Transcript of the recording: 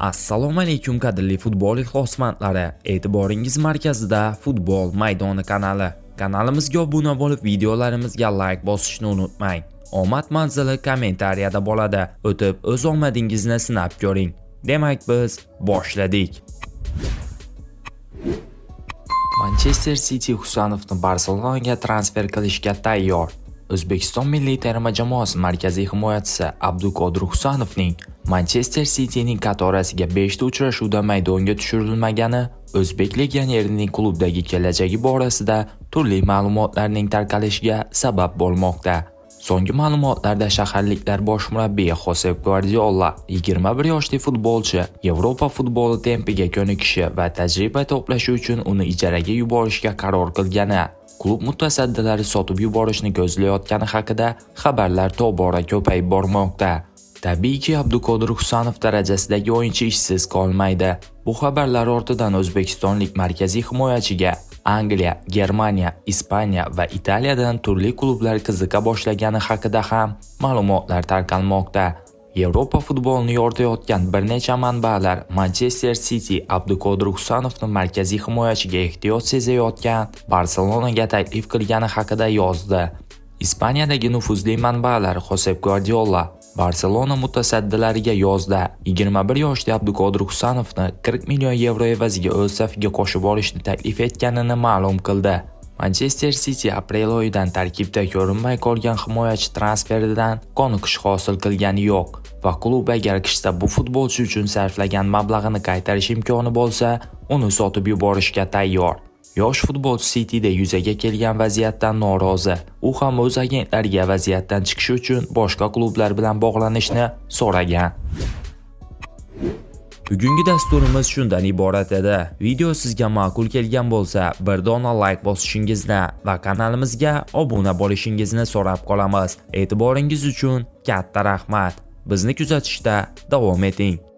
Assalomu alaykum qadrli futbol ixlosmandlari. E'tiboringiz markazida Futbol maydoni kanali. Kanalimizga obuna bo'lib, videolarimizga like bosishni unutmang. Omad manzili kommentariyada bo'ladi. O'tib o'z omadingizni sinab ko'ring. Demak, biz boshladik. Manchester City Husanovni Barselonaga transfer qilishga tayyor. O'zbekiston milliy terma jamoasi markaziy himoyachisi Abduqodir Husanovning Manchester City'ning qatorasiga 5 ta uchrashuvda maydonga tushirilmagani o'zbek legionerining klubdagi kelajagi borasida turli ma'lumotlarning tarqalishiga sabab bo'lmoqda. So'nggi ma'lumotlarda shaharliklar bosh murabbiyi Josep Guardiola 21 yoshli futbolchi Yevropa futboli tempiga ko'nikishi va tajriba to'plashi uchun uni ijaraga yuborishga qaror qilgani, klub mutasaddilari sotib yuborishni ko'zlayotgani haqida xabarlar tobora ko'payib bormoqda. Tabiiyki, Abduqodir Husanov darajasidagi o'yinchi ishsiz qolmaydi. Bu xabarlar ortidan o'zbekistonlik markaziy himoyachiga Angliya, Germaniya, Ispaniya va Italiyadan turli klublar qiziqa boshlagani haqida ham ma'lumotlar tarqalmoqda. Yevropa futbolini yoritayotgan bir necha manbalar Manchester City Abduqodir Husanovni markaziy himoyachiga ehtiyoj sezayotgan Barselonaga taklif qilgani haqida yozdi. Ispaniyadagi nufuzli manbalar Josep Guardiola Barselona mutasaddilariga yozda 21 yoshli Abduqodir Husanovni 40 million yevro evaziga o'z safiga qo'shib olishni taklif etganini ma'lum qildi. Manchester City aprel oyidan tarkibda ko'rinmay qolgan himoyachi transferidan qoniqish hosil qilgani yo'q va klub agar qishda bu futbolchi uchun sarflagan mablag'ini qaytarish imkoni bo'lsa, uni sotib yuborishga tayyor. Yosh futbolchi City'da yuzaga kelgan vaziyatdan norozi. U ham o'z agentlariga vaziyatdan chiqish uchun boshqa klublar bilan bog'lanishni so'ragan. Bugungi dasturimiz shundan iborat edi. Video sizga ma'qul kelgan bo'lsa, bir dona like bosishingizni va kanalimizga obuna bo'lishingizni so'rab qolamiz. E'tiboringiz uchun katta rahmat. Bizni kuzatishda davom eting.